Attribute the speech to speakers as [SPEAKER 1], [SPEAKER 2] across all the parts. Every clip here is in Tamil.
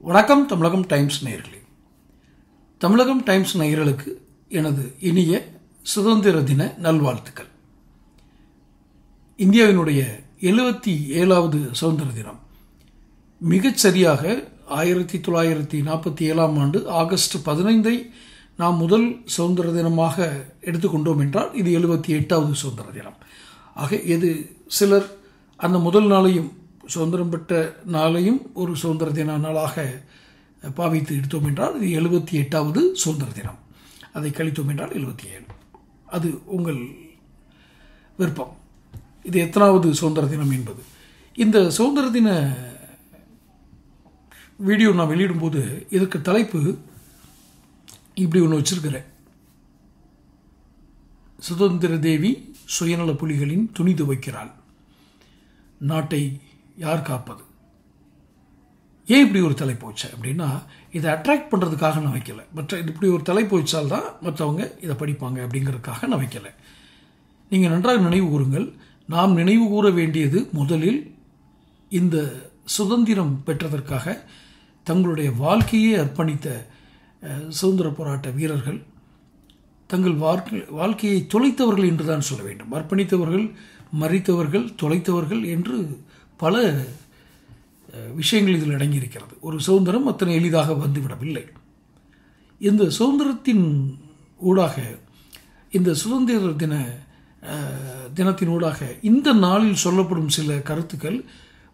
[SPEAKER 1] வணக்கம் தமிழகம் டைம்ஸ் நேயர்களே. தமிழகம் டைம்ஸ் நேயர்களுக்கு எனது இனிய சுதந்திர தின நல்வாழ்த்துக்கள். இந்தியாவினுடைய 77வது சுதந்திர தினம் மிகச்சரியாக 1947ஆம் ஆண்டு ஆகஸ்ட் 15ஐ நாம் முதல் சுதந்திர தினமாக எடுத்துக்கொண்டோம் என்றால் இது 78வது சுதந்திர தினம். ஆக இது சிலர் அந்த முதல் நாளையும் சுதந்திரம் பெற்ற நாளையும் ஒரு சுதந்திர தின நாளாக பாவித்து எடுத்தோம் என்றால் இது 78வது சுதந்திர தினம். அதை கழித்தோம் என்றால் 77. அது உங்கள் விருப்பம். இது எத்தனாவது சுதந்திர தினம் என்பது. இந்த சுதந்திர தின வீடியோ நான் வெளியிடும்போது இதற்கு தலைப்பு இப்படி ஒன்று வச்சிருக்கிறேன். சுதந்திர தேவி சுயநல புலிகளின் துணி துவைக்கிறாள், நாட்டை யார் காப்பது. ஏன் இப்படி ஒரு தலைப்பு வச்சேன் அப்படின்னா, இதை அட்ராக்ட் பண்ணுறதுக்காக நான் வைக்கலை. இப்படி ஒரு தலைப்பு வச்சால்தான் மற்றவங்க இதை படிப்பாங்க அப்படிங்கிறதுக்காக நான் வைக்கலை. நீங்கள் நன்றாக நினைவு கூறுங்கள். நாம் நினைவு கூற வேண்டியது முதலில் இந்த சுதந்திரம் பெற்றதற்காக தங்களுடைய வாழ்க்கையை அர்ப்பணித்த சுதந்திர போராட்ட வீரர்கள், தங்கள் வாழ்க்கையை தொலைத்தவர்கள் என்று தான் சொல்ல வேண்டும். அர்ப்பணித்தவர்கள், மறித்தவர்கள், தொலைத்தவர்கள் என்று பல விஷயங்கள் இதில் அடங்கியிருக்கிறது. ஒரு சுதந்திரம் அத்தனை எளிதாக வந்துவிடவில்லை. இந்த சுதந்திரத்தின் ஊடாக, இந்த சுதந்திர தினத்தின் ஊடாக இந்த நாளில் சொல்லப்படும் சில கருத்துக்கள்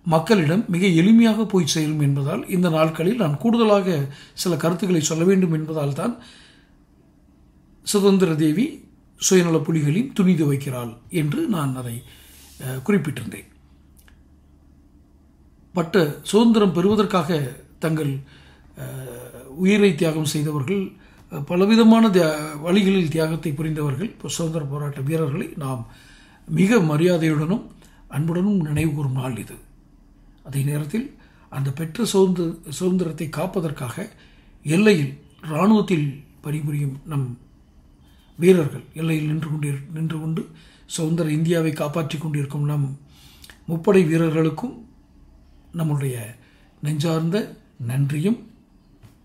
[SPEAKER 1] மக்களிடம் மிக எளிமையாக போய் சேரும் என்பதால் இந்த நாட்களில் நான் கூடுதலாக சில கருத்துக்களை சொல்ல வேண்டும் என்பதால் தான் சுதந்திர தேவி சுயநல புலிகளின் துணி துவைக்கிறாள் என்று நான் அதை குறிப்பிட்டிருந்தேன். பட்ட சுதந்திரம் பெறுவதற்காக தங்கள் உயிரை தியாகம் செய்தவர்கள், பலவிதமான வழிகளில் தியாகத்தை புரிந்தவர்கள், சுதந்திர போராட்ட வீரர்களை நாம் மிக மரியாதையுடனும் அன்புடனும் நினைவு கூறும் நாள் இது. அதே நேரத்தில் அந்த பெற்ற சுதந்திரத்தை காப்பதற்காக எல்லையில் இராணுவத்தில் பணிபுரியும் நம் வீரர்கள், எல்லையில் நின்று கொண்டு சுதந்திர இந்தியாவை காப்பாற்றி கொண்டிருக்கும் நம் முப்படை வீரர்களுக்கும் நம்முடைய நெஞ்சார்ந்த நன்றியும்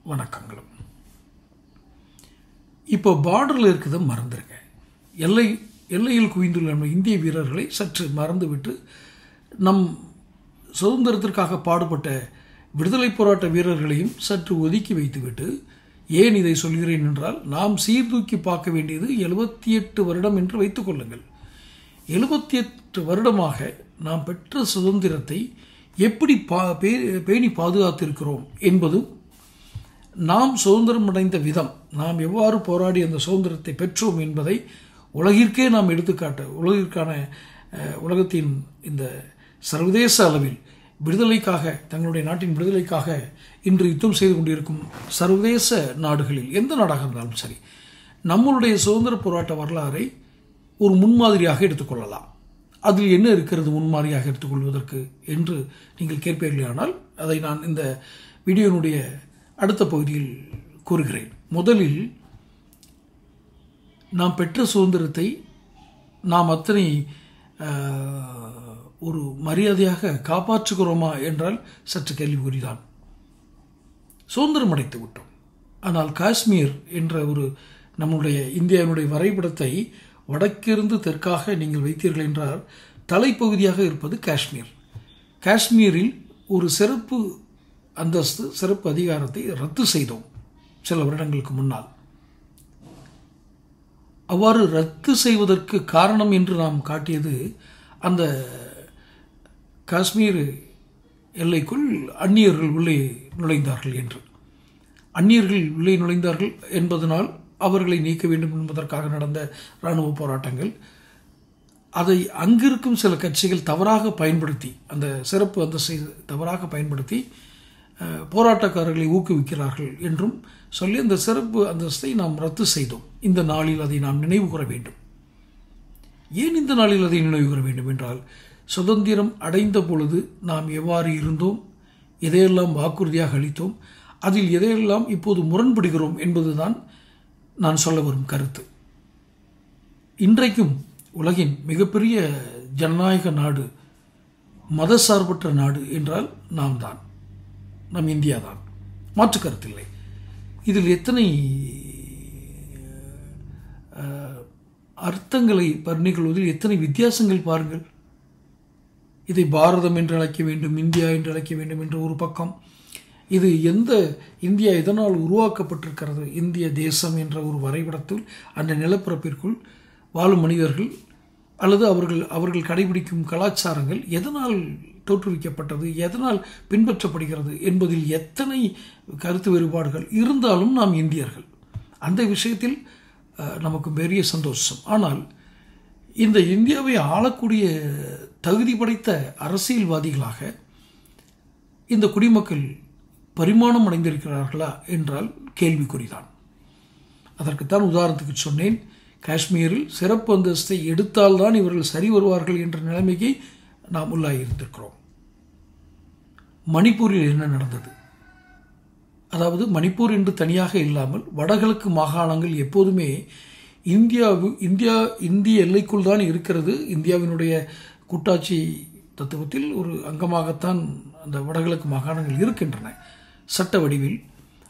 [SPEAKER 1] வணக்கங்களும். இப்போ பார்டரில் இருக்கிறத மறந்துருங்க. எல்லையில் குவிந்துள்ள நம்ம இந்திய வீரர்களை சற்று மறந்துவிட்டு நம் சுதந்திரத்திற்காக பாடுபட்ட விடுதலை போராட்ட வீரர்களையும் சற்று ஒதுக்கி வைத்துவிட்டு, ஏன் இதை சொல்கிறேன் என்றால், நாம் சீர்தூக்கி பார்க்க வேண்டியது 78 வருடம் என்று வைத்துக் கொள்ளுங்கள். 78 வருடமாக நாம் பெற்ற சுதந்திரத்தை எப்படி பேணி பாதுகாத்திருக்கிறோம் என்பதும், நாம் சுதந்திரம் அடைந்த விதம், நாம் எவ்வாறு போராடி அந்த சுதந்திரத்தை பெற்றோம் என்பதை உலகிற்கே நாம் எடுத்துக்காட்ட, உலகத்தின் இந்த சர்வதேச அளவில் விடுதலைக்காக, தங்களுடைய நாட்டின் விடுதலைக்காக இன்று யுத்தம் செய்து கொண்டிருக்கும் சர்வதேச நாடுகளில் எந்த நாடாக இருந்தாலும் சரி, நம்மளுடைய சுதந்திர போராட்ட வரலாறை ஒரு முன்மாதிரியாக எடுத்துக்கொள்ளலாம். அதில் என்ன இருக்கிறது முன்மாதிரியாக எடுத்துக்கொள்வதற்கு என்று நீங்கள் கேட்பீர்களானால் அதை நான் இந்த வீடியோனுடைய அடுத்த பகுதியில் கூறுகிறேன். முதலில் நாம் பெற்ற சுதந்திரத்தை நாம் அத்தனை ஒரு மரியாதையாக காப்பாற்றுகிறோமா என்றால் சற்று கேள்விக்குறிதான். சுதந்திரம் அடைத்து விட்டோம். ஆனால் காஷ்மீர் என்ற ஒரு நம்முடைய இந்தியாவினுடைய வரைபடத்தை வடக்கிருந்து தெற்காக நீங்கள் வைத்தீர்கள் என்றால் தலைப்பகுதியாக இருப்பது காஷ்மீர். காஷ்மீரில் ஒரு சிறப்பு அந்தஸ்து, சிறப்பு அதிகாரத்தை ரத்து செய்தோம் சில வருடங்களுக்கு முன்னால். அவ்வாறு ரத்து செய்வதற்கு காரணம் என்று நாம் காட்டியது, அந்த காஷ்மீர் எல்லைக்குள் அந்நியர்கள் உள்ளே நுழைந்தார்கள் என்று. அந்நியர்கள் உள்ளே நுழைந்தார்கள் என்பதனால் அவர்களை நீக்க வேண்டும் என்பதற்காக நடந்த இராணுவ போராட்டங்கள், அதை அங்கிருக்கும் சில கட்சிகள் தவறாக பயன்படுத்தி, அந்த சிறப்பு அந்தஸ்தை தவறாக பயன்படுத்தி போராட்டக்காரர்களை ஊக்குவிக்கிறார்கள் என்றும் சொல்லி அந்த சிறப்பு அந்தஸ்தை நாம் ரத்து செய்தோம். இந்த நாளில் அதை நாம் நினைவு கூற வேண்டும். ஏன் இந்த நாளில் அதை நினைவு கூற வேண்டும் என்றால், சுதந்திரம் அடைந்த பொழுது நாம் எவ்வாறு இருந்தோம், எதையெல்லாம் வாக்குறுதியாக அளித்தோம், அதில் எதையெல்லாம் இப்போது முரண்படுகிறோம் என்பதுதான் நான் சொல்ல வரும் கருத்து. இன்றைக்கும் உலகின் மிகப்பெரிய ஜனநாயக நாடு, மதசார்பற்ற நாடு என்றால் நாம் தான், நம் இந்தியா தான். மாற்று கருத்தில்லை. இதில் எத்தனை அர்த்தங்களை பர்ணிகொள்வதில் எத்தனை வித்தியாசங்கள் பாருங்கள். இதை பாரதம் என்று அழைக்க வேண்டும், இந்தியா என்று அழைக்க வேண்டும் என்ற ஒரு பக்கம். இது இந்தியா எதனால் உருவாக்கப்பட்டிருக்கிறது, இந்திய தேசம் என்ற ஒரு வரைபடத்தில் அந்த நிலப்பரப்பிற்குள் வாழும் மனிதர்கள் அல்லது அவர்கள் கடைபிடிக்கும் கலாச்சாரங்கள் எதனால் தோற்றுவிக்கப்பட்டது, எதனால் பின்பற்றப்படுகிறது என்பதில் எத்தனை கருத்து வேறுபாடுகள் இருந்தாலும் நாம் இந்தியர்கள். அந்த விஷயத்தில் நமக்கு பெரிய சந்தோஷம். ஆனால் இந்த இந்தியாவை ஆளக்கூடிய தகுதி படைத்த அரசியல்வாதிகளாக இந்த குடிமக்கள் பரிமாணம் அடைந்திருக்கிறார்களா என்றால் கேள்விக்குறிதான். அதற்குத்தான் உதாரணத்துக்கு சொன்னேன், காஷ்மீரில் சிறப்பு அந்தஸ்தை எடுத்தால்தான் இவர்கள் சரி வருவார்கள் என்ற நிலைமைக்கு நாம் உள்ளாகியிருந்திருக்கிறோம். மணிப்பூரில் என்ன நடந்தது? அதாவது மணிப்பூர் என்று தனியாக இல்லாமல் வடகிழக்கு மாகாணங்கள் எப்போதுமே இந்திய எல்லைக்குள் தான் இருக்கிறது. இந்தியாவினுடைய கூட்டாட்சி தத்துவத்தில் ஒரு அங்கமாகத்தான் அந்த வடகிழக்கு மாகாணங்கள் இருக்கின்றன சட்ட வடிவில்.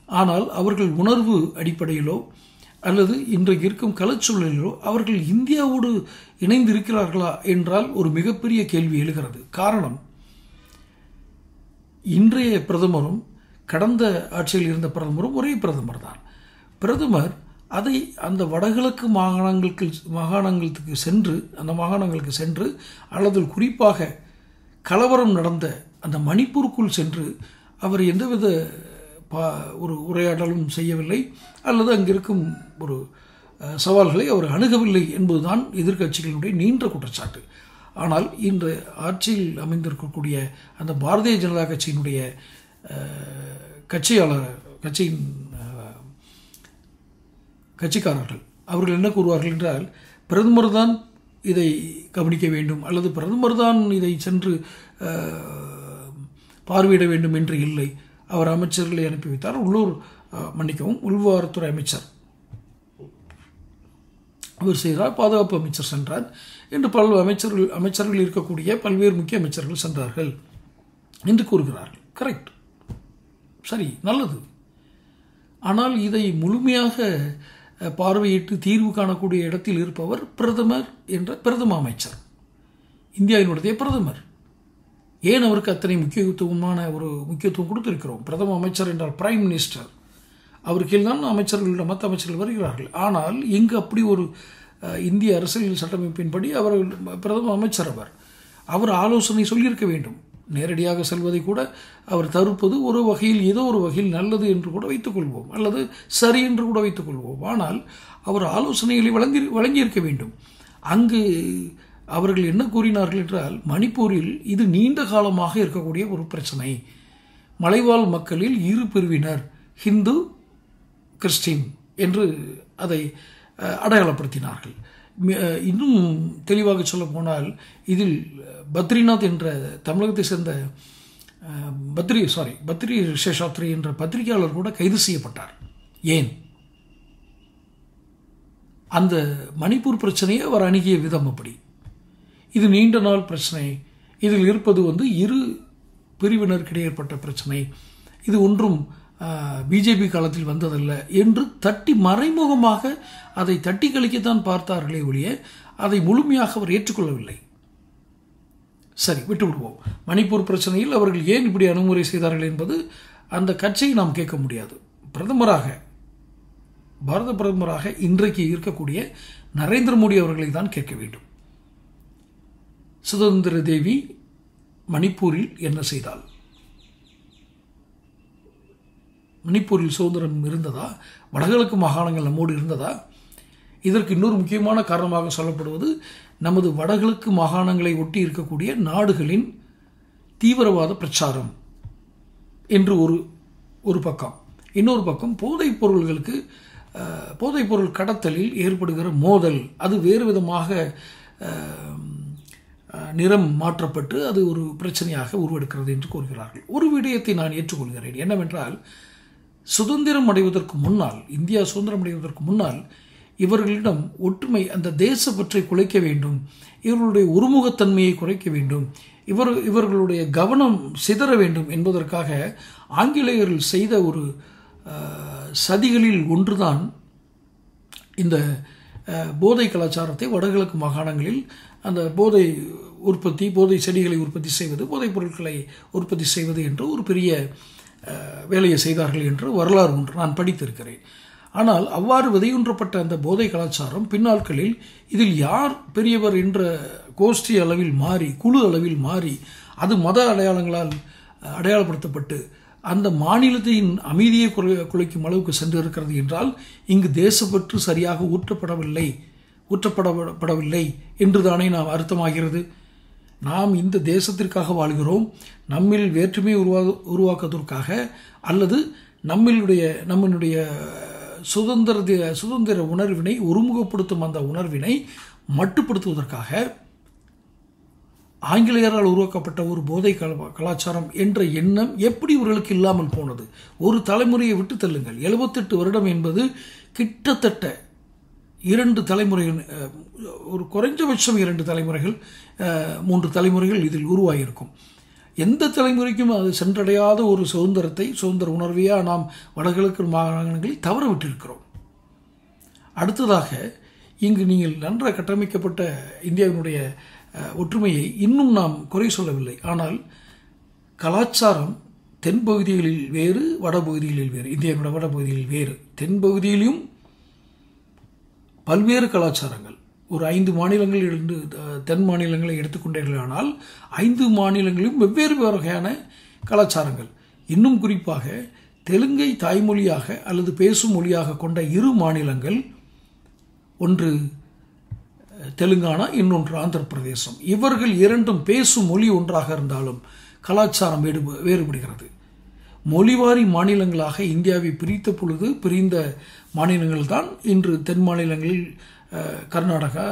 [SPEAKER 1] ஆனால் அவர்கள் உணர்வு அடிப்படையிலோ அல்லது இன்றைக்கு இருக்கும் கலச்சூழலிலோ அவர்கள் இந்தியாவோடு இணைந்து இருக்கிறார்களா என்றால் ஒரு மிகப்பெரிய கேள்வி எழுகிறது. காரணம், இன்றைய பிரதமரும் கடந்த ஆட்சியில் இருந்த பிரதமரும் ஒரே பிரதமர் தான். பிரதமர் அதை அந்த வடகிழக்கு மாகாணங்களுக்கு சென்று அல்லது குறிப்பாக கலவரம் நடந்த அந்த மணிப்பூருக்குள் சென்று அவர் எந்தவித ஒரு உரையாடலும் செய்யவில்லை அல்லது அங்கிருக்கும் ஒரு சவால்களை அவர் அணுகவில்லை என்பதுதான் எதிர்க்கட்சிகளுடைய நீண்ட குற்றச்சாட்டு. ஆனால் இன்று ஆட்சியில் அமைந்திருக்கக்கூடிய அந்த பாரதிய ஜனதா கட்சியினுடைய கட்சிக்காரர்கள் அவர்கள் என்ன கூறுவார்கள் என்றால், பிரதமர் தான் இதை கவனிக்க வேண்டும் அல்லது பிரதமர் தான் இதை சென்று பார்வையிட வேண்டும் என்று இல்லை. அவர் அமைச்சர்களை அனுப்பி வைத்தார். உள்வாரத்துறை அமைச்சர் அவர் செய்கிறார், பாதுகாப்பு அமைச்சர் சென்றார் என்று பல அமைச்சர்கள் இருக்கக்கூடிய பல்வேறு முக்கிய அமைச்சர்கள் சென்றார்கள் என்று கூறுகிறார்கள். கரெக்ட், சரி, நல்லது. ஆனால் இதை முழுமையாக பார்வையிட்டு தீர்வு காணக்கூடிய இடத்தில் இருப்பவர் பிரதமர் என்ற பிரதம அமைச்சர், இந்தியாவினுடைய பிரதமர். ஏன் அவருக்கு அத்தனை முக்கியத்துவம் கொடுத்திருக்கிறோம்? பிரதம அமைச்சர் என்றால் பிரைம் மினிஸ்டர், அவருக்கு தான் மற்ற அமைச்சர்கள் வருகிறார்கள். ஆனால் இங்கு அப்படி ஒரு இந்திய அரசியல் சட்டமைப்பின்படி அவர் பிரதம அமைச்சர். அவர் ஆலோசனை சொல்லியிருக்க வேண்டும். நேரடியாக செல்வதை கூட அவர் தடுப்பது ஒரு வகையில் ஏதோ ஒரு வகையில் நல்லது என்று கூட வைத்துக்கொள்வோம் அல்லது சரி என்று கூட வைத்துக்கொள்வோம். ஆனால் அவர் ஆலோசனைகளை வழங்கியிருக்க வேண்டும். அங்கு அவர்கள் என்ன கூறினார்கள் என்றால், மணிப்பூரில் இது நீண்ட காலமாக இருக்கக்கூடிய ஒரு பிரச்சனை. மலைவாழ் மக்களில் இரு பிரிவினர், ஹிந்து கிறிஸ்டின் என்று அதை அடையாளப்படுத்தினார்கள். இன்னும் தெளிவாக சொல்ல போனால், இதில் பத்ரிநாத் என்ற தமிழகத்தை சேர்ந்த பத்ரி சேஷாத்ரி என்ற பத்திரிகையாளர் கூட கைது செய்யப்பட்டார். ஏன்? அந்த மணிப்பூர் பிரச்சனையை அவர் அணுகிய விதம் அப்படி. இது நீண்ட நாள் பிரச்சனை, இதில் இருப்பது இரு பிரிவினருக்கு ஏற்பட்ட பிரச்சனை, இது ஒன்றும் பிஜேபி காலத்தில் வந்ததல்ல என்று மறைமுகமாக அதை தட்டி கழிக்கத்தான் பார்த்தார்களே ஒழிய அதை முழுமையாக அவர் ஏற்றுக்கொள்ளவில்லை. சரி, விட்டுவிடுவோம். மணிப்பூர் பிரச்சனையில் அவர்கள் ஏன் இப்படி அணுகுமுறை செய்தார்கள் என்பது அந்த கட்சியை நாம் கேட்க முடியாது. பாரத பிரதமராக இன்றைக்கு இருக்கக்கூடிய நரேந்திர மோடி அவர்களை தான் கேட்க வேண்டும். சுதந்திர தேவி மணிப்பூரில் என்ன செய்தால்? மணிப்பூரில் சுதந்திரம் இருந்ததா? வடகிழக்கு மாகாணங்கள் நம்மோடு இருந்ததா? இதற்கு இன்னொரு முக்கியமான காரணமாக சொல்லப்படுவது, நமது வடகிழக்கு மாகாணங்களை ஒட்டி இருக்கக்கூடிய நாடுகளின் தீவிரவாத பிரச்சாரம் என்று ஒரு பக்கம். இன்னொரு பக்கம் போதைப்பொருள் கடத்தலில் ஏற்படுகிற மோதல், அது வேறு விதமாக நிறம் மாற்றப்பட்டு அது ஒரு பிரச்சனையாக உருவெடுக்கிறது என்று கூறுகிறார்கள். ஒரு விடயத்தை நான் ஏற்றுக்கொள்கிறேன். என்னவென்றால், இந்தியா சுதந்திரம் அடைவதற்கு முன்னால் இவர்களிடம் ஒற்றுமை, அந்த தேசப்பற்றை குலைக்க வேண்டும், இவர்களுடைய ஒருமுகத்தன்மையை குறைக்க வேண்டும், இவர்களுடைய கவனம் சிதற வேண்டும் என்பதற்காக ஆங்கிலேயர்கள் செய்த ஒரு சதிகளில் ஒன்றுதான் இந்த போதை கலாச்சாரத்தை வடகிழக்கு மாகாணங்களில் அந்த போதை செடிகளை உற்பத்தி செய்வது, போதைப் பொருட்களை உற்பத்தி செய்வது என்று ஒரு பெரிய வேலையை செய்தார்கள் என்று வரலாறு ஒன்று நான் படித்திருக்கிறேன். ஆனால் அவ்வாறு விதையுன்றப்பட்ட அந்த போதை கலாச்சாரம் பின்னாட்களில் இதில் யார் பெரியவர் என்ற கோஷ்டி அளவில் மாறி, குழு அளவில் மாறி, அது மத அடையாளங்களால் அடையாளப்படுத்தப்பட்டு அந்த மாநிலத்தின் அமைதியை குலைக்கும் அளவுக்கு சென்று இருக்கிறது என்றால் இங்கு தேசப்பற்று சரியாக ஊற்றப்படவில்லை என்றுதானே நாம் அர்த்தமாகிறது. நாம் இந்த தேசத்திற்காக வாழ்கிறோம், நம்மில் வேற்றுமையை உருவாக்குவதற்காக அல்லது நம்மளுடைய சுதந்திர உணர்வினை ஒருமுகப்படுத்தும் அந்த உணர்வினை மட்டுப்படுத்துவதற்காக ஆங்கிலேயரால் உருவாக்கப்பட்ட ஒரு போதை கலாச்சாரம் என்ற எண்ணம் எப்படி இவர்களுக்கு இல்லாமல் போனது? ஒரு தலைமுறையை விட்டு தள்ளுங்கள். 78 வருடம் என்பது கிட்டத்தட்ட 2 தலைமுறைகள், ஒரு குறைஞ்சபட்சம் 2 தலைமுறைகள் 3 தலைமுறைகள் இதில் உருவாகியிருக்கும். எந்த தலைமுறைக்கும் அது சென்றடையாத ஒரு சுதந்திர உணர்வையாக நாம் வடகிழக்கு மாகாணங்களில் தவற விட்டிருக்கிறோம். அடுத்ததாக இங்கு நீங்கள் நன்றாக கட்டமைக்கப்பட்ட இந்தியாவினுடைய ஒற்றுமையை இன்னும் நாம் குறை சொல்லவில்லை. ஆனால் கலாச்சாரம் தென்பகுதிகளில் வேறு, வடபகுதிகளில் வேறு, இந்தியாவினுடைய வடபகுதிகளில் வேறு. தென்பகுதியிலும் பல்வேறு கலாச்சாரங்கள், ஒரு 5 மாநிலங்கள் இருந்து தென் மாநிலங்களை எடுத்துக்கொண்டீர்களானால் 5 மாநிலங்களிலும் வெவ்வேறு வகையான கலாச்சாரங்கள். இன்னும் குறிப்பாக தெலுங்கை தாய்மொழியாக அல்லது பேசும் மொழியாக கொண்ட 2 மாநிலங்கள், ஒன்று தெலுங்கானா, இன்னொன்று ஆந்திர பிரதேசம். இவர்கள் 2ம் பேசும் மொழி ஒன்றாக இருந்தாலும் கலாச்சாரம் வேறுபடுகிறது. மொழிவாரி மாநிலங்களாக இந்தியாவை பிரித்த பொழுது பிரிந்த மாநிலங்கள் தான் இன்று தென் மாநிலங்களில் கர்நாடகா,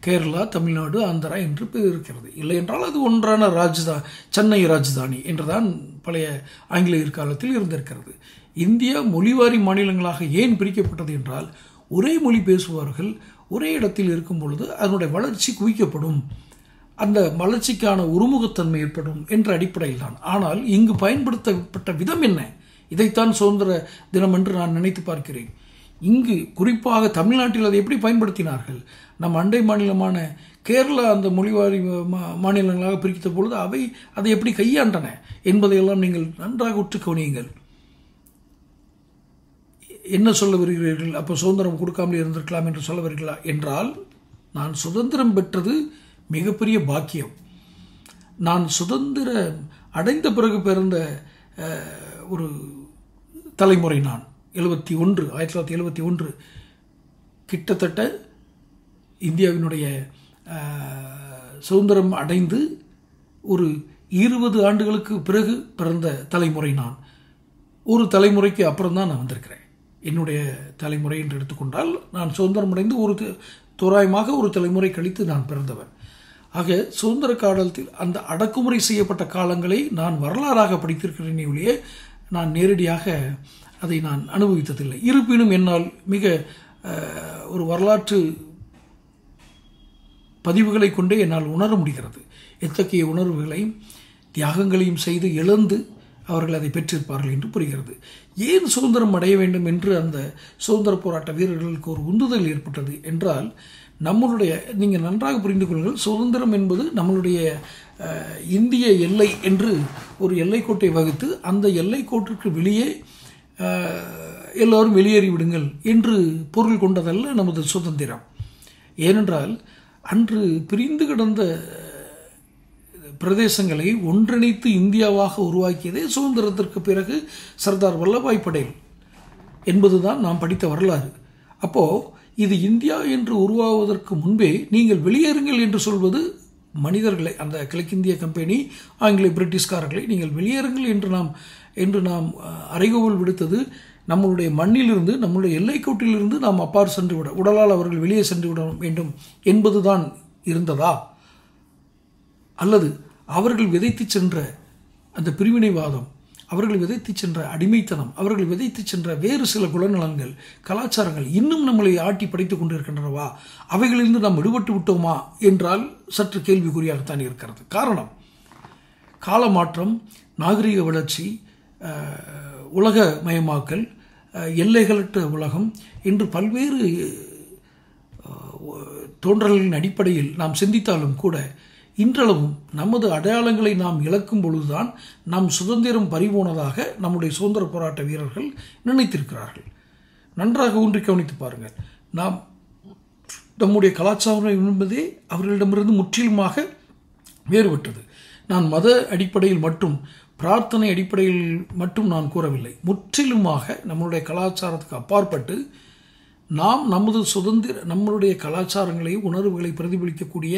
[SPEAKER 1] கேரளா, தமிழ்நாடு, ஆந்திரா என்று இருக்கிறது. இல்லை என்றால் அது ஒன்றான சென்னை ராஜதானி என்றுதான் பழைய ஆங்கிலேயர் காலத்தில் இருந்திருக்கிறது. இந்தியா மொழிவாரி மாநிலங்களாக ஏன் பிரிக்கப்பட்டது என்றால், ஒரே மொழி பேசுபவர்கள் ஒரே இடத்தில் இருக்கும் பொழுது அதனுடைய வளர்ச்சி குவிக்கப்படும், அந்த வளர்ச்சிக்கான ஒருமுகத்தன்மை ஏற்படும் என்ற அடிப்படையில் தான். ஆனால் இங்கு பயன்படுத்தப்பட்ட விதம் என்ன? இதைத்தான் சுதந்திர தினம் என்று நான் நினைத்து பார்க்கிறேன். இங்கு குறிப்பாக தமிழ்நாட்டில் அதை எப்படி பயன்படுத்தினார்கள்? நம் அண்டை மாநிலமான கேரளா அந்த மொழிவாரி மாநிலங்களாக பிரித்த பொழுது அதை எப்படி கையாண்டன என்பதையெல்லாம் நீங்கள் நன்றாக உற்று கவனியுங்கள். என்ன சொல்ல வருகிறீர்கள்? அப்போ சுதந்திரம் கொடுக்காமல் இருந்திருக்கலாம் என்று சொல்ல வருகிறீர்களா என்றால், நான் சுதந்திரம் பெற்றது மிகப்பெரிய பாக்கியம். நான் சுதந்திரம் அடைந்த பிறகு பிறந்த ஒரு தலைமுறை. நான் 1971 கிட்டத்தட்ட இந்தியாவினுடைய சுதந்திரம் அடைந்து ஒரு 20 ஆண்டுகளுக்கு பிறகு பிறந்த தலைமுறை நான். ஒரு தலைமுறைக்கு அப்புறம் தான் நான் வந்திருக்கிறேன். என்னுடைய தலைமுறை என்று எடுத்துக்கொண்டால் நான் சுதந்திரம் அடைந்து தோராயமாக ஒரு தலைமுறை கழித்து நான் பிறந்தவன். ஆக சுதந்திர காலத்தில் அந்த அடக்குமுறை செய்யப்பட்ட காலங்களை நான் வரலாறாக படித்திருக்கிறேனே ஒழிய நான் நேரடியாக அதை நான் அனுபவித்ததில்லை. இருப்பினும் என்னால் மிக ஒரு வரலாற்று பதிவுகளை கொண்டே என்னால் உணர முடிகிறது. எத்தகைய உணர்வுகளையும் தியாகங்களையும் செய்து இழந்து அவர்கள் அதை பெற்றிருப்பார்கள் என்று புரிகிறது. ஏன் சுதந்திரம் அடைய வேண்டும் என்று அந்த சுதந்திர போராட்ட வீரர்களுக்கு ஒரு உந்துதல் ஏற்பட்டது என்றால், நீங்கள் நன்றாக புரிந்து கொள்ளுங்கள், சுதந்திரம் என்பது நம்மளுடைய இந்திய எல்லை என்று ஒரு எல்லைக்கோட்டை வகுத்து அந்த எல்லைக்கோட்டிற்கு வெளியே எல்லோரும் வெளியேறி விடுங்கள் என்று பொருள் கொண்டதல்ல நமது சுதந்திரம். ஏனென்றால் அன்று பிரிந்து கிடந்த பிரதேசங்களை ஒன்றிணைத்து இந்தியாவாக உருவாக்கியதே சுதந்திரத்திற்கு பிறகு சர்தார் வல்லபாய் படேல் என்பதுதான் நாம் படித்த வரலாறு. அப்போது இது இந்தியா என்று உருவாவதற்கு முன்பே நீங்கள் வெளியேறுங்கள் என்று சொல்வது மனிதர்களை, அந்த கிழக்கிந்திய கம்பெனி, ஆங்கில பிரிட்டிஷ்காரர்களை நீங்கள் வெளியேறுங்கள் என்று நாம் அறைகோவல் விடுத்தது நம்மளுடைய மண்ணிலிருந்து, நம்முடைய எல்லைக்கோட்டிலிருந்து நாம் அப்பாறு சென்று விட, உடலால் அவர்கள் வெளியே சென்று விட வேண்டும் என்பதுதான் இருந்ததா? அல்லது அவர்கள் விதைத்து சென்ற அந்த பிரிவினைவாதம், அவர்கள் விதைத்து சென்ற அடிமைத்தனம், அவர்கள் விதைத்து சென்ற வேறு சில குணநலன்கள், கலாச்சாரங்கள் இன்னும் நம்மளை ஆட்டி படைத்துக் கொண்டிருக்கின்றனவா? அவைகளிலிருந்து நாம் விடுபட்டு விட்டோமா என்றால் சற்று கேள்விக்குறியாகத்தான் இருக்கிறது. காரணம், காலமாற்றம், நாகரிக வளர்ச்சி, உலகமயமாக்கல், எல்லைகளற்ற உலகம் என்று பல்வேறு தோன்றல்களின் அடிப்படையில் நாம் சிந்தித்தாலும் கூட இன்றளவும் நமது அடையாளங்களை நாம் இழக்கும் பொழுதுதான் நாம் சுதந்திரம் பறிபோனதாக நம்முடைய சுதந்திர போராட்ட வீரர்கள் நினைத்திருக்கிறார்கள். நன்றாக ஊன்றி கவனித்து பாருங்கள். நாம் நம்முடைய கலாச்சாரம் என்பதே அவர்களிடமிருந்து முற்றிலுமாக வேறுபட்டது. நான் மத அடிப்படையில் மட்டும், பிரார்த்தனை அடிப்படையில் மட்டும் நான் கூறவில்லை. முற்றிலுமாக நம்முடைய கலாச்சாரத்துக்கு அப்பாற்பட்டு நாம் நம்மளுடைய கலாச்சாரங்களை, உணர்வுகளை பிரதிபலிக்கக்கூடிய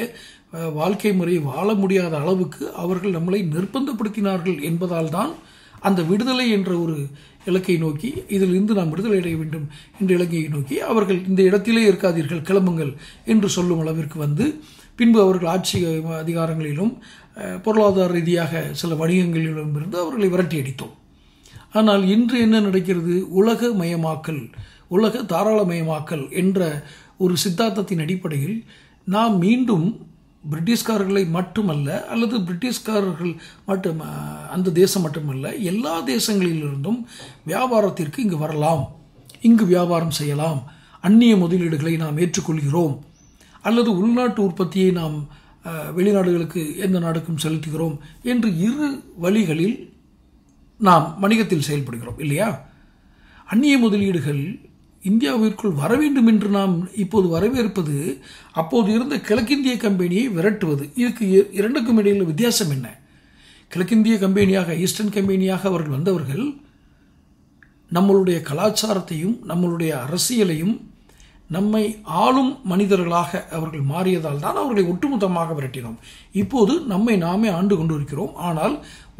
[SPEAKER 1] வாழ்க்கை முறையை வாழ முடியாத அளவுக்கு அவர்கள் நம்மளை நிர்பந்தப்படுத்தினார்கள் என்பதால் தான் அந்த விடுதலை என்ற ஒரு இலக்கை நோக்கி, இதிலிருந்து நாம் விடுதலை அடைய வேண்டும் என்ற இலக்கையை நோக்கி அவர்கள் இந்த இடத்திலே இருக்காதீர்கள், கிளம்புங்கள் என்று சொல்லும் அளவிற்கு வந்து பின்பு அவர்கள் ஆட்சி அதிகாரங்களிலும் பொருளாதார ரீதியாக சில வணிகங்களிலும் இருந்து அவர்களை விரட்டி அடித்தோம். ஆனால் இன்று என்ன நடக்கிறது? உலகமயமாக்கல், உலக தாராளமயமாக்கல் என்ற ஒரு சித்தாந்தத்தின் அடிப்படையில் நாம் மீண்டும் பிரிட்டிஷ்காரர்களை மட்டுமல்ல, அல்லது பிரிட்டிஷ்காரர்கள் மட்டும் அந்த தேசம் மட்டுமல்ல, எல்லா தேசங்களிலிருந்தும் வியாபாரத்திற்கு இங்கு வரலாம், இங்கு வியாபாரம் செய்யலாம், அந்நிய முதலீடுகளை நாம் ஏற்றுக்கொள்கிறோம், அல்லது உள்நாட்டு உற்பத்தியை நாம் வெளிநாடுகளுக்கு எந்த நாடுக்கும் செலுத்துகிறோம் என்று இரு வழிகளில் நாம் வணிகத்தில் செயல்படுகிறோம் இல்லையா? அந்நிய முதலீடுகள் இந்தியாவிற்குள் வர வேண்டும் என்று நாம் இப்போது வரவேற்பது அப்போது இருந்த கிழக்கிந்திய கம்பெனியை விரட்டுவது. இதுக்கு இரண்டுக்கும் இடையில் வித்தியாசம் என்ன? கிழக்கிந்திய கம்பெனியாக, ஈஸ்டர்ன் கம்பெனியாக அவர்கள் வந்தவர்கள் நம்மளுடைய கலாச்சாரத்தையும் நம்மளுடைய அரசியலையும் நம்மை ஆளும் மனிதர்களாக அவர்கள் மாறியதால் தான் அவர்களை ஒட்டுமொத்தமாக விரட்டினோம். இப்போது நம்மை நாமே ஆண்டு கொண்டிருக்கிறோம். ஆனால்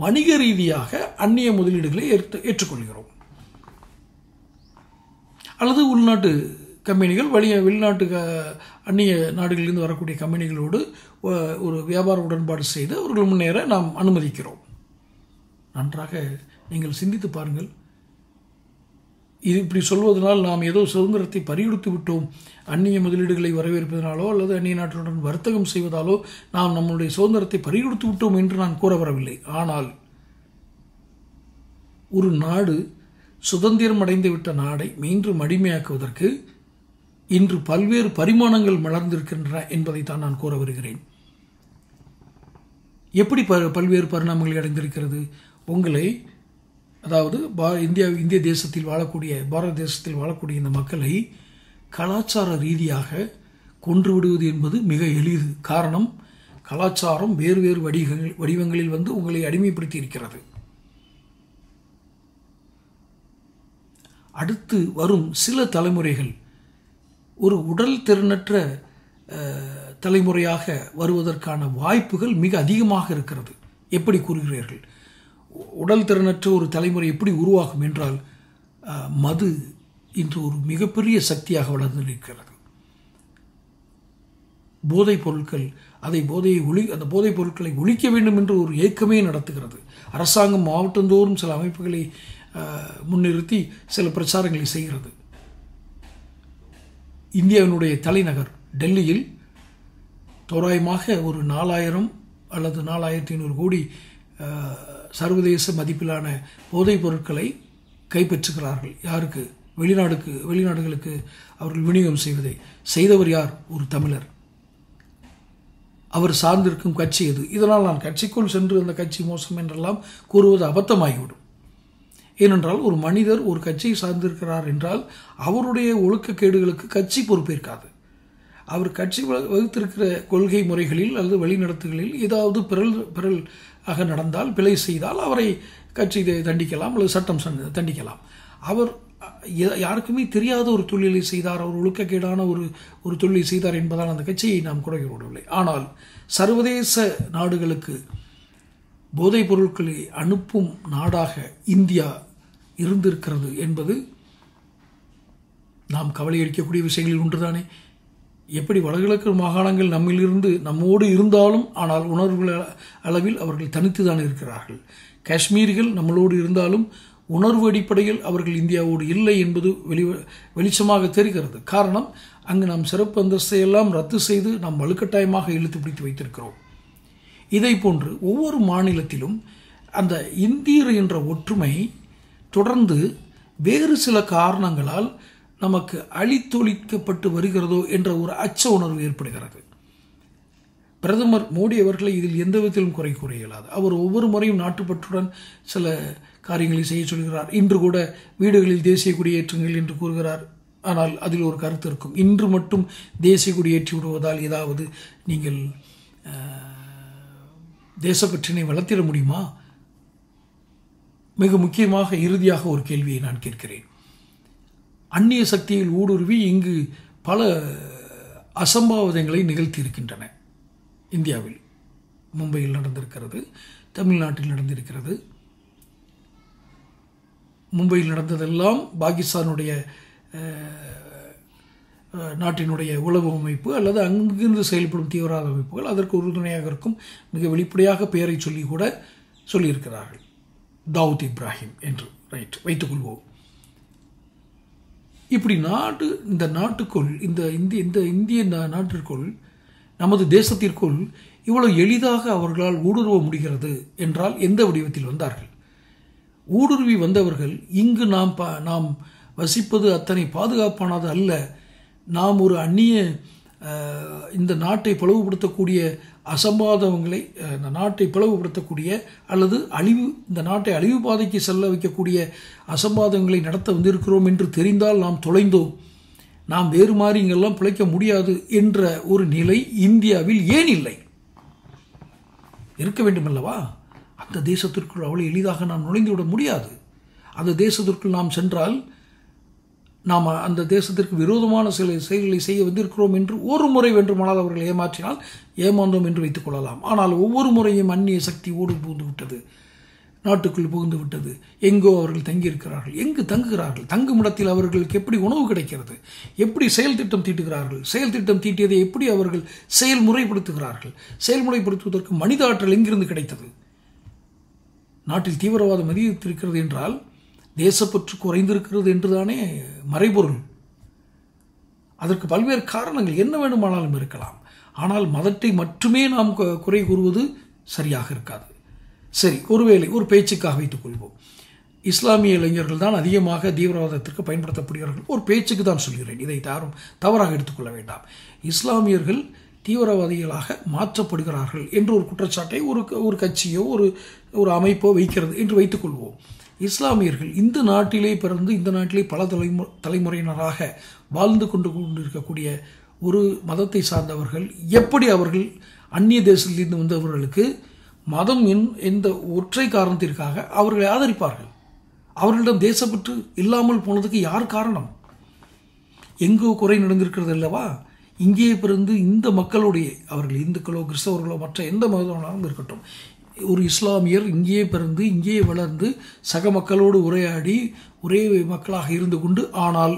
[SPEAKER 1] வணிக ரீதியாக அந்நிய முதலீடுகளை ஏற்றுக்கொள்கிறோம். அல்லது உள்நாட்டு கம்பெனிகள் வெளிநாட்டு அந்நிய நாடுகளிலிருந்து வரக்கூடிய கம்பெனிகளோடு ஒரு வியாபார உடன்பாடு செய்து அவர்கள் முன்னேற நாம் அனுமதிக்கிறோம். நன்றாக நீங்கள் சிந்தித்து பாருங்கள். இது இப்படி சொல்வதனால் நாம் ஏதோ சுதந்திரத்தை பறிகொடுத்து விட்டோம், அந்நிய முதலீடுகளை வரவேற்பதனாலோ அல்லது அந்நிய நாட்டுடன் வர்த்தகம் செய்வதாலோ நாம் நம்முடைய சுதந்திரத்தை பறிகொடுத்து விட்டோம் என்று நான் கூற வரவில்லை. ஆனால் ஒரு நாடு சுதந்திரம் அடைந்து விட்ட நாடை மீண்டும் அடிமையாக்குவதற்கு இன்று பல்வேறு பரிமாணங்கள் மலர்ந்திருக்கின்றன என்பதைத்தான் நான் கூற வருகிறேன். எப்படி பல்வேறு பரிணாமங்களை அடைந்திருக்கிறது? உங்களை, அதாவது இந்திய தேசத்தில் வாழக்கூடிய, பாரத தேசத்தில் வாழக்கூடிய இந்த மக்களை கலாச்சார ரீதியாக கொன்று விடுவது என்பது மிக எளிது. காரணம், கலாச்சாரம் வேறு வேறு வடிவங்களில் வந்து உங்களை அடிமைப்படுத்தி இருக்கிறது. அடுத்து வரும் சில தலைமுறைகள் ஒரு உடல் திறனற்ற தலைமுறையாக வருவதற்கான வாய்ப்புகள் மிக அதிகமாக இருக்கிறது. எப்படி கூறுகிறீர்கள்? உடல் திறனற்ற ஒரு தலைமுறை எப்படி உருவாகும் என்றால், மது இன்று ஒரு மிகப்பெரிய சக்தியாக வளர்ந்து நிற்கிறது. போதைப் பொருட்கள், அந்த போதைப் பொருட்களை ஒழிக்க வேண்டும் என்று ஒரு இயக்கமே நடத்துகிறது. அரசாங்கம் மாவட்டந்தோறும் சில அமைப்புகளை முன்னிறுத்தி சில பிரச்சாரங்களை செய்கிறது. இந்தியாவினுடைய தலைநகர் டெல்லியில் தோராயமாக ஒரு 4000 அல்லது 4500 கோடி சர்வதேச மதிப்பிலான போதைப் பொருட்களை கைப்பற்றுகிறார்கள். யாருக்கு? வெளிநாடுகளுக்கு அவர்கள் விநியோகம் செய்தவர் யார்? ஒரு தமிழர். அவர் சார்ந்திருக்கும் கட்சி எது? இதனால் நான் கட்சிக்குள் சென்று அந்த கட்சி மோசம் என்றெல்லாம் கூறுவது அபத்தமாகிவிடும். ஏனென்றால் ஒரு மனிதர் ஒரு கட்சியை சார்ந்திருக்கிறார் என்றால் அவருடைய ஒழுக்கக்கேடுகளுக்கு கட்சி பொறுப்பேற்காது. அவர் கட்சி வகுத்திருக்கிற கொள்கை முறைகளில் அல்லது வழிநடத்துகளில் ஏதாவது பிறல் ஆக நடந்தால், பிழை செய்தால் அவரை கட்சி தண்டிக்கலாம் அல்லது சட்டம் தண்டிக்கலாம். அவர் யாருக்குமே தெரியாத ஒரு தொழிலை செய்தார், அவர் ஒழுக்கக்கேடான ஒரு தொழிலை செய்தார் என்பதால் அந்த கட்சியை நாம் குறை கூறவில்லை. ஆனால் சர்வதேச நாடுகளுக்கு போதைப் பொருட்களை அனுப்பும் நாடாக இந்தியா இருந்திருக்கிறது என்பது நாம் கவலையளிக்கக்கூடிய விஷயங்களில் ஒன்றுதானே. எப்படி வடகிழக்கு மாகாணங்கள் நம்மோடு இருந்தாலும் ஆனால் உணர்வுகள் அளவில் அவர்கள் தனித்துதான் இருக்கிறார்கள். காஷ்மீரிகள் நம்மளோடு இருந்தாலும் உணர்வு அடிப்படையில் அவர்கள் இந்தியாவோடு இல்லை என்பது வெளிச்சமாக தெரிகிறது. காரணம், அங்கு நாம் சிறப்பு அந்தஸ்தை எல்லாம் ரத்து செய்து நாம் வலுக்கட்டாயமாக இழுத்து பிடித்து வைத்திருக்கிறோம். இதை போன்று ஒவ்வொரு மாநிலத்திலும் அந்த இந்தியர் என்ற ஒற்றுமை தொடர்ந்து வேறு சில காரணங்களால் நமக்கு அழித்தொழிக்கப்பட்டு வருகிறதோ என்ற ஒரு அச்ச உணர்வு ஏற்படுகிறது. பிரதமர் மோடி அவர்களை இதில் எந்த விதத்திலும் குறை கூற இயலாது. அவர் ஒவ்வொரு முறையும் நாட்டுப்பற்றுடன் சில காரியங்களை செய்ய சொல்கிறார். இன்று கூட வீடுகளில் தேசிய கொடியேற்றுங்கள் என்று கூறுகிறார். ஆனால் அதில் ஒரு கருத்து இருக்கும். இன்று மட்டும் தேசிய கொடியேற்றி விடுவதால் ஏதாவது நீங்கள் தேசப்பற்றினை வளர்த்திட முடியுமா? மிக முக்கியமாக இறுதியாக ஒரு கேள்வியை நான் கேட்கிறேன். அந்நிய சக்தியில் ஊடுருவி இங்கு பல அசம்பாவிதங்களை நிகழ்த்தி இருக்கின்றன. இந்தியாவில் மும்பையில் நடந்திருக்கிறது, தமிழ்நாட்டில் நடந்திருக்கிறது. மும்பையில் நடந்ததெல்லாம் பாகிஸ்தானுடைய நாட்டினுடைய உளவு அமைப்பு அல்லது அங்கிருந்து செயல்படும் தீவிரவாத அமைப்புகள் அதற்கு உறுதுணையாக இருக்கும். மிக வெளிப்படையாக பெயரை சொல்லி கூட சொல்லியிருக்கிறார்கள். தாவூத் இப்ராஹிம் என்று வைத்துக்கொள்வோம். இப்படி இந்த நாட்டுக்குள் இந்த இந்திய நாட்டிற்குள் நமது தேசத்திற்குள் இவ்வளவு எளிதாக அவர்களால் ஊடுருவ முடிகிறது என்றால் எந்த வடிவத்தில் வந்தார்கள்? ஊடுருவி வந்தவர்கள் இங்கு நாம் வசிப்பது அத்தனை பாதுகாப்பானது அல்ல, நாம் ஒரு அந்நிய இந்த நாட்டை பிளவுபடுத்தக்கூடிய அசம்பாதங்களை இந்த நாட்டை பிளவுபடுத்தக்கூடிய அல்லது இந்த நாட்டை அழிவு பாதைக்கு செல்ல வைக்கக்கூடிய அசம்பாதங்களை நடத்த வந்திருக்கிறோம் என்று தெரிந்தால் நாம் தொலைந்தோம், நாம் வேறு மாதிரி இங்கெல்லாம் பிழைக்க முடியாது என்ற ஒரு நிலை இந்தியாவில் ஏன் இல்லை? இருக்க வேண்டுமல்லவா? அந்த தேசத்திற்குள் அவ்வளவு எளிதாக நாம் நுழைந்துவிட முடியாது. அந்த தேசத்திற்குள் நாம் சென்றால் நாம் அந்த தேசத்திற்கு விரோதமான சில செயல்களை செய்ய வந்திருக்கிறோம் என்று ஒரு முறை வேண்டுமானால் அவர்கள் ஏமாற்றினால் ஏமாந்தோம் என்று வைத்துக் கொள்ளலாம். ஆனால் ஒவ்வொரு முறையும் அந்நிய சக்தி ஓடு புகுந்து விட்டது, நாட்டுக்குள் புகுந்து விட்டது. எங்கோ அவர்கள் தங்கியிருக்கிறார்கள். எங்கு தங்குகிறார்கள்? தங்கும் இடத்தில் அவர்களுக்கு எப்படி உணவு கிடைக்கிறது? எப்படி செயல் திட்டம் தீட்டுகிறார்கள்? செயல் திட்டம் தீட்டியதை எப்படி அவர்கள் செயல்முறைப்படுத்துகிறார்கள்? செயல்முறைப்படுத்துவதற்கு மனித ஆற்றல் எங்கிருந்து கிடைத்தது? நாட்டில் தீவிரவாதம் அதிகரித்திருக்கிறது என்றால் தேசப்பற்று குறைந்திருக்கிறது என்றுதானே மறைபொருள். அதற்கு பல்வேறு காரணங்கள் என்ன வேண்டுமானாலும் இருக்கலாம். ஆனால் மதத்தை மட்டுமே நாம் குறை கூறுவது சரியாக இருக்காது. சரி, ஒருவேளை ஒரு பேச்சுக்காக வைத்துக் கொள்வோம். இஸ்லாமிய இளைஞர்கள் தான் அதிகமாக தீவிரவாதத்திற்கு பயன்படுத்தப்படுகிறார்கள். ஒரு பேச்சுக்கு தான் சொல்கிறேன், இதை யாரும் தவறாக எடுத்துக்கொள்ள வேண்டாம். இஸ்லாமியர்கள் தீவிரவாதிகளாக மாற்றப்படுகிறார்கள் என்ற ஒரு குற்றச்சாட்டை ஒரு கட்சியோ ஒரு அமைப்போ வைக்கிறது என்று வைத்துக் கொள்வோம். இஸ்லாமியர்கள் இந்த நாட்டிலே பிறந்து இந்த நாட்டிலே பல தலைமுறையினராக வாழ்ந்து கொண்டிருக்கக்கூடிய ஒரு மதத்தை சார்ந்தவர்கள் எப்படி அவர்கள் அந்நிய தேசத்திலிருந்து வந்தவர்களுக்கு மதம் எந்த ஒற்றை காரணத்திற்காக அவர்களை ஆதரிப்பார்கள்? அவர்களிடம் தேசப்பற்று இல்லாமல் போனதுக்கு யார் காரணம்? எங்கோ குறை நடந்திருக்கிறது அல்லவா? இங்கே பிறந்து இந்த மக்களுடைய, அவர்கள் இந்துக்களோ கிறிஸ்தவர்களோ மற்ற எந்த மதமானாலும் இருக்கட்டும், ஒரு இஸ்லாமியர் இங்கேயே பிறந்து இங்கேயே வளர்ந்து சக மக்களோடு உரையாடி ஒரே மக்களாக இருந்து கொண்டு, ஆனால்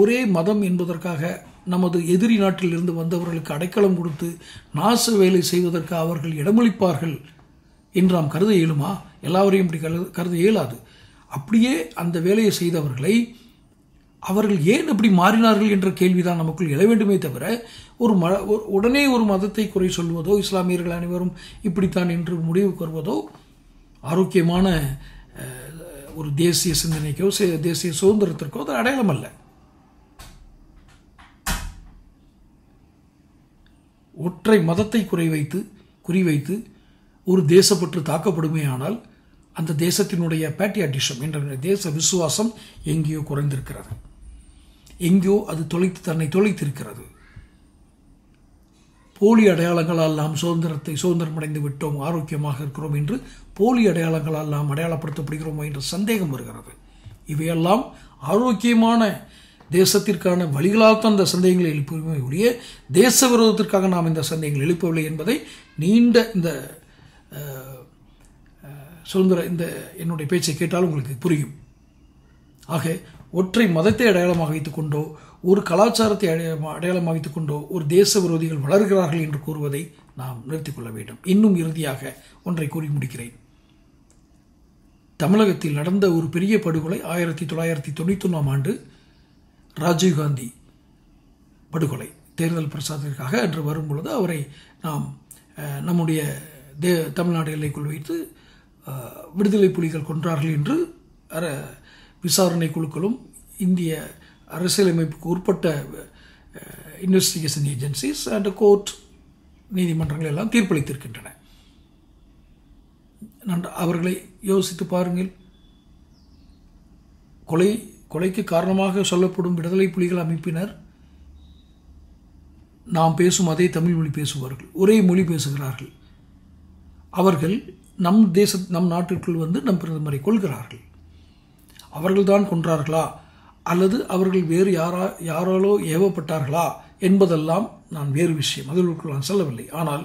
[SPEAKER 1] ஒரே மதம் என்பதற்காக நமது எதிரி நாட்டில் இருந்து வந்தவர்களுக்கு அடைக்கலம் கொடுத்து நாச வேலை செய்வதற்கு அவர்கள் இடமளிப்பார்கள் என்று நாம் கருத இயலுமா? எல்லாவரையும் இப்படி கருத இயலாது. அப்படியே அந்த வேலையை செய்தவர்களை அவர்கள் ஏன் அப்படி மாறினார்கள் என்ற கேள்விதான் நமக்குள் எழ வேண்டுமே தவிர உடனே ஒரு மதத்தை குறை சொல்வதோ இஸ்லாமியர்கள் அனைவரும் இப்படித்தான் என்று முடிவுக்கு வருவதோ ஆரோக்கியமான ஒரு தேசிய சிந்தனைக்கோ தேசிய சுதந்திரத்திற்கோ அது அடையாளம் அல்ல. ஒற்றை மதத்தை குறிவைத்து ஒரு தேசப்பற்று தாக்கப்படுமே ஆனால் அந்த தேசத்தினுடைய பேட்ரியாட்டிசம் என்ற தேச விசுவாசம் எங்கேயோ குறைந்திருக்கிறது, எங்கேயோ அது தன்னை தொலைத்திருக்கிறது. போலி அடையாளங்களால் நாம் சுதந்திரம் அடைந்து விட்டோம், ஆரோக்கியமாக இருக்கிறோம் என்று போலி அடையாளங்களால் நாம் அடையாளப்படுத்தப்படுகிறோமோ என்ற சந்தேகம் வருகிறது. இவையெல்லாம் ஆரோக்கியமான தேசத்திற்கான வழிகளால்தான் இந்த சந்தேகங்களை எழுப்புமே ஒழிய தேச விரோதத்திற்காக நாம் இந்த சந்தேகங்கள் எழுப்பவில்லை என்பதை நீண்ட இந்த என்னுடைய பேச்சை கேட்டால் உங்களுக்கு புரியும். ஆக ஒற்றை மதத்தை அடையாளமாக வைத்துக் கொண்டோ ஒரு கலாச்சாரத்தை அடையாளமாக வைத்துக் கொண்டோ ஒரு தேச விரோதிகள் வளர்கிறார்கள் என்று கூறுவதை நாம் நிறுத்திக் கொள்ள வேண்டும். இன்னும் இறுதியாக ஒன்றை கூறி முடிக்கிறேன். தமிழகத்தில் நடந்த ஒரு பெரிய படுகொலை 1991ஆம் ஆண்டு ராஜீவ்காந்தி படுகொலை. தேர்தல் பிரச்சாரத்திற்காக அன்று வரும்பொழுது அவரை நாம் நம்முடைய தமிழ்நாடு எல்லைக்குள் வைத்து விடுதலை புலிகள் கொன்றார்கள் என்று விசாரணை குழுக்களும் இந்திய அரசியலமைப்புக்கு உட்பட்ட இன்வெஸ்டிகேஷன் ஏஜென்சிஸ் அண்ட் கோர்ட் நீதிமன்றங்கள் எல்லாம் தீர்ப்பளித்திருக்கின்றன. அவர்களை யோசித்து பாருங்கள். கொலைக்கு காரணமாக சொல்லப்படும் விடுதலை புலிகள் அமைப்பினர் நாம் பேசும் அதே தமிழ் மொழி பேசுவார்கள், ஒரே மொழி பேசுகிறார்கள். அவர்கள் நம் நாட்டிற்குள் வந்து நம் பிரதமரை கொள்கிறார்கள். அவர்கள்தான் கொன்றார்களா அல்லது அவர்கள் வேறு யாராலோ ஏவப்பட்டார்களா என்பதெல்லாம் நான் வேறு விஷயம், அதற்குள் நான் செல்லவில்லை. ஆனால்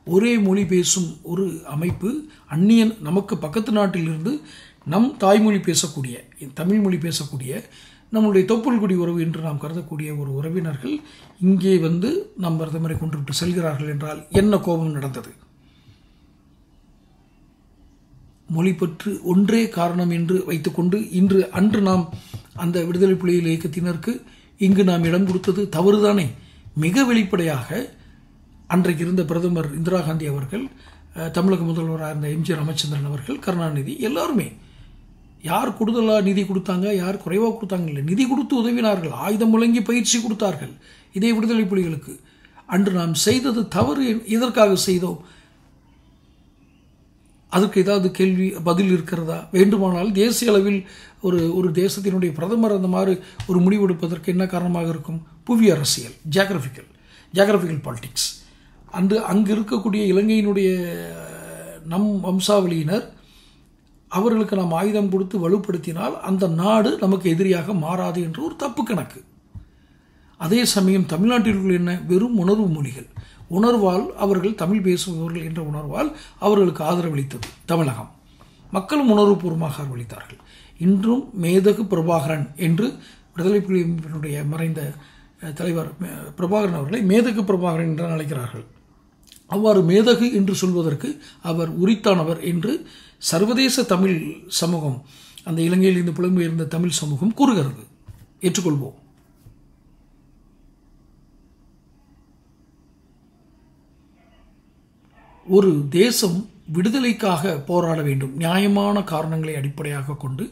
[SPEAKER 1] ஒரே மொழி பேசும் ஒரு அமைப்பு அந்நியன் நமக்கு பக்கத்து நாட்டிலிருந்து நம் தாய்மொழி பேசக்கூடிய தமிழ் மொழி பேசக்கூடிய நம்முடைய தொப்புள்குடி உறவு என்று நாம் கருதக்கூடிய ஒரு உறவினர்கள் இங்கே வந்து நம் பிரதமரை கொண்டுவிட்டு செல்கிறார்கள் என்றால் என்ன கோபம் நடந்தது? மொழிப்பற்று ஒன்றே காரணம் என்று வைத்துக்கொண்டு அன்று நாம் அந்த விடுதலை புலிகள் இயக்கத்தினருக்கு இங்கு நாம் இடம் கொடுத்தது தவறுதானே? மிக வெளிப்படையாக அன்றைக்கு இருந்த பிரதமர் இந்திரா காந்தி அவர்கள், தமிழக முதல்வராக இருந்த எம்ஜி ராமச்சந்திரன் அவர்கள், கருணாநிதி எல்லாருமே யார் கூடுதலாக நிதி கொடுத்தாங்க, யார் குறைவாக கொடுத்தாங்க இல்லை, நிதி கொடுத்து உதவினார்கள், ஆயுதம் முழங்கி பயிற்சி கொடுத்தார்கள் இதே விடுதலை புலிகளுக்கு. அன்று நாம் செய்தது தவறு, எதற்காக செய்தோம்? அதுக்கு ஏதாவது கேள்வி பதில் இருக்கிறதா? வேண்டுமானால் தேசிய அளவில் ஒரு தேசத்தினுடைய பிரதமர் அந்த மாதிரி ஒரு முடிவெடுப்பதற்கு என்ன காரணமாக இருக்கும்? புவி அரசியல், ஜியாகிரபிக்கல் பாலிடிக்ஸ். அங்கு இருக்கக்கூடிய இலங்கையினுடைய நம் வம்சாவளியினர் அவர்களுக்கு நாம் ஆயுதம் கொடுத்து வலுப்படுத்தினால் அந்த நாடு நமக்கு எதிரியாக மாறாது என்று ஒரு தப்பு கணக்கு. அதே சமயம் தமிழ்நாட்டிற்குள் என்ன? வெறும் உணர்வு மொழிகள். உணர்வால் அவர்கள் தமிழ் பேசுபவர்கள் என்ற உணர்வால் அவர்களுக்கு ஆதரவளித்தது தமிழகம். மக்களும் உணர்வுபூர்வமாக ஆதரவளித்தார்கள். இன்றும் மேதகு பிரபாகரன் என்று விடுதலை புலிகளுடைய மறைந்த தலைவர் பிரபாகரன் அவர்களை மேதகு பிரபாகரன் என்று அழைக்கிறார்கள். அவ்வாறு மேதகு என்று சொல்வதற்கு அவர் உரித்தானவர் என்று சர்வதேச தமிழ் சமூகம், அந்த இலங்கையில் இருந்து புலம்பெயர்ந்த தமிழ் சமூகம் கூறுகிறது. ஏற்றுக்கொள்வோம். ஒரு தேசம் விடுதலைக்காக போராட வேண்டும், நியாயமான காரணங்களை அடிப்படையாக கொண்டு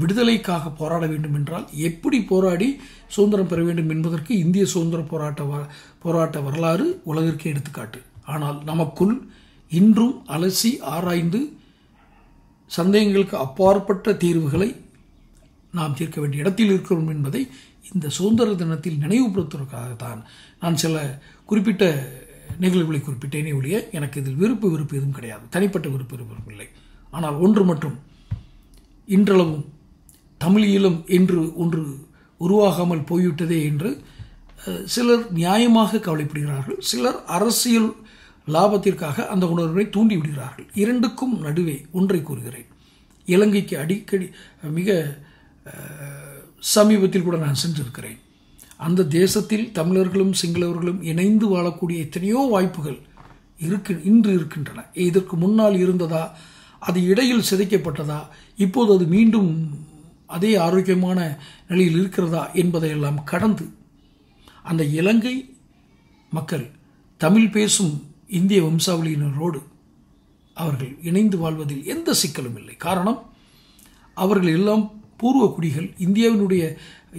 [SPEAKER 1] விடுதலைக்காக போராட வேண்டும் என்றால் எப்படி போராடி சுதந்திரம் பெற வேண்டும் என்பதற்கு இந்திய சுதந்திர போராட்ட வரலாறு உலகிற்கே எடுத்துக்காட்டு. ஆனால் நமக்குள் இன்றும் அலசி ஆராய்ந்து சந்தேகங்களுக்கு அப்பாற்பட்ட தீர்வுகளை நாம் தீர்க்க வேண்டிய இடத்தில் இருக்கிறோம் என்பதை இந்த சுதந்திர தினத்தில் நினைவுபடுத்துவதற்காகத்தான் நான் சில குறிப்பிட்ட நிகழ்வுகளை குறிப்பிட்டேனே ஒழிய எனக்கு இதில் விருப்பு எதுவும் கிடையாது, தனிப்பட்ட விருப்பம் இல்லை. ஆனால் ஒன்று மட்டும், இன்றளவும் தமிழீழம் என்று ஒன்று உருவாகாமல் போய்விட்டதே என்று சிலர் நியாயமாக கவலைப்படுகிறார்கள், சிலர் அரசியல் லாபத்திற்காக அந்த உணர்வை தூண்டி விடுகிறார்கள். இரண்டுக்கும் நடுவே ஒன்றை கூறுகிறேன். இலங்கைக்கு அடிக்கடி மிக சமீபத்தில் கூட நான் சென்றிருக்கிறேன். அந்த தேசத்தில் தமிழர்களும் சிங்களவர்களும் இணைந்து வாழக்கூடிய எத்தனையோ வாய்ப்புகள் இன்று இருக்கின்றன. இதற்கு முன்னால் இருந்ததா? அது இடையில் சிதைக்கப்பட்டதா? இப்போது அது மீண்டும் அதே ஆரோக்கியமான நிலையில் இருக்கிறதா என்பதையெல்லாம் கடந்து அந்த இலங்கை மக்கள் தமிழ் பேசும் இந்திய வம்சாவளியினரோடு அவர்கள் இணைந்து வாழ்வதில் எந்த சிக்கலும் இல்லை. காரணம், அவர்கள் எல்லாம் பூர்வ குடிகள்,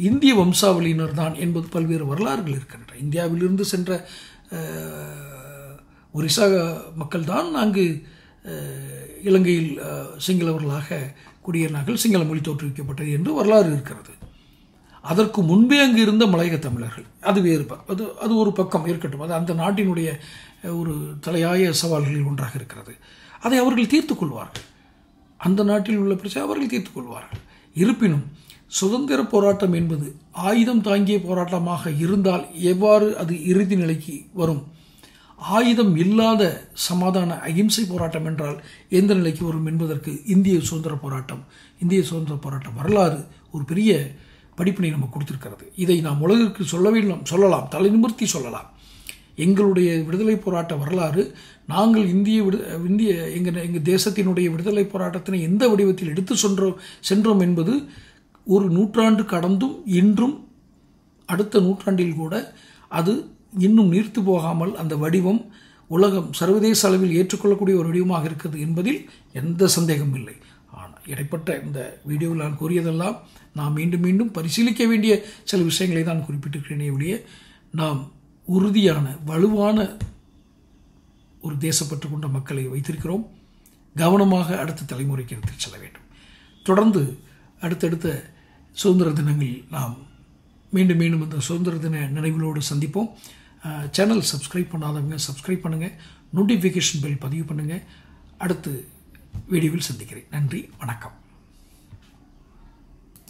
[SPEAKER 1] இந்திய வம்சாவளியினர் தான் என்பது பல்வேறு வரலாறுகள் இருக்கின்றன. இந்தியாவிலிருந்து சென்ற ஒரிசா மக்கள் தான் அங்கு இலங்கையில் சிங்களவர்களாக குடியேறினார்கள், சிங்கள மொழி தோற்றுவிக்கப்பட்டது என்று வரலாறு இருக்கிறது. அதற்கு முன்பே அங்கு இருந்த மலையக தமிழர்கள், அது வேறு, அது ஒரு பக்கம் இருக்கட்டும், அது அந்த நாட்டினுடைய ஒரு தலையாய சவால்களில் ஒன்றாக இருக்கிறது. அதை அவர்கள் தீர்த்துக் கொள்வார்கள். அந்த நாட்டில் உள்ள பிரச்சனை அவர்கள் தீர்த்துக் கொள்வார்கள். இருப்பினும் சுதந்திர போராட்டம் என்பது ஆயுதம் தாங்கிய போராட்டமாக இருந்தால் எவ்வாறு அது இறுதி நிலைக்கு வரும்? ஆயுதம் இல்லாத சமாதான அகிம்சை போராட்டம் என்றால் எந்த நிலைக்கு வரும் என்பதற்கு இந்திய சுதந்திர போராட்ட வரலாறு ஒரு பெரிய படிப்பினை நமக்கு கொடுத்திருக்கிறது. இதை நாம் உலகிற்கு சொல்லலாம், தலை நிமிர்த்தி சொல்லலாம். எங்களுடைய விடுதலை போராட்ட வரலாறு, நாங்கள் எங்கள் தேசத்தினுடைய விடுதலை போராட்டத்தினை எந்த வடிவத்தில் எடுத்து சென்றோம் என்பது ஒரு நூற்றாண்டு கடந்தும் இன்றும் அடுத்த நூற்றாண்டில் கூட அது இன்னும் நீர்த்து போகாமல் அந்த வடிவம் உலகம் சர்வதேச அளவில் ஏற்றுக்கொள்ளக்கூடிய ஒரு வடிவமாக இருக்கிறது என்பதில் எந்த சந்தேகமும் இல்லை. ஆனால் இடைப்பட்ட இந்த வீடியோவில் நான் கூறியதெல்லாம் நாம் மீண்டும் மீண்டும் பரிசீலிக்க வேண்டிய சில விஷயங்களை தான் குறிப்பிட்டிருக்கிறேனே ஒழிய, நாம் உறுதியான வலுவான ஒரு தேசப்பற்று கொண்ட மக்களை வைத்திருக்கிறோம். கவனமாக அடுத்த தலைமுறைக்கு எடுத்துச் செல்ல வேண்டும். தொடர்ந்து அடுத்தடுத்த சுதந்திர தினங்களில் நாம் மீண்டும் மீண்டும் இந்த சுதந்திர தின நினைவுகளோடு சந்திப்போம். சேனல் சப்ஸ்கிரைப் பண்ணாதவங்க சப்ஸ்கிரைப் பண்ணுங்கள், நோட்டிஃபிகேஷன் பெல் பதிவு பண்ணுங்கள். அடுத்து வீடியோவில் சந்திக்கிறேன். நன்றி, வணக்கம்.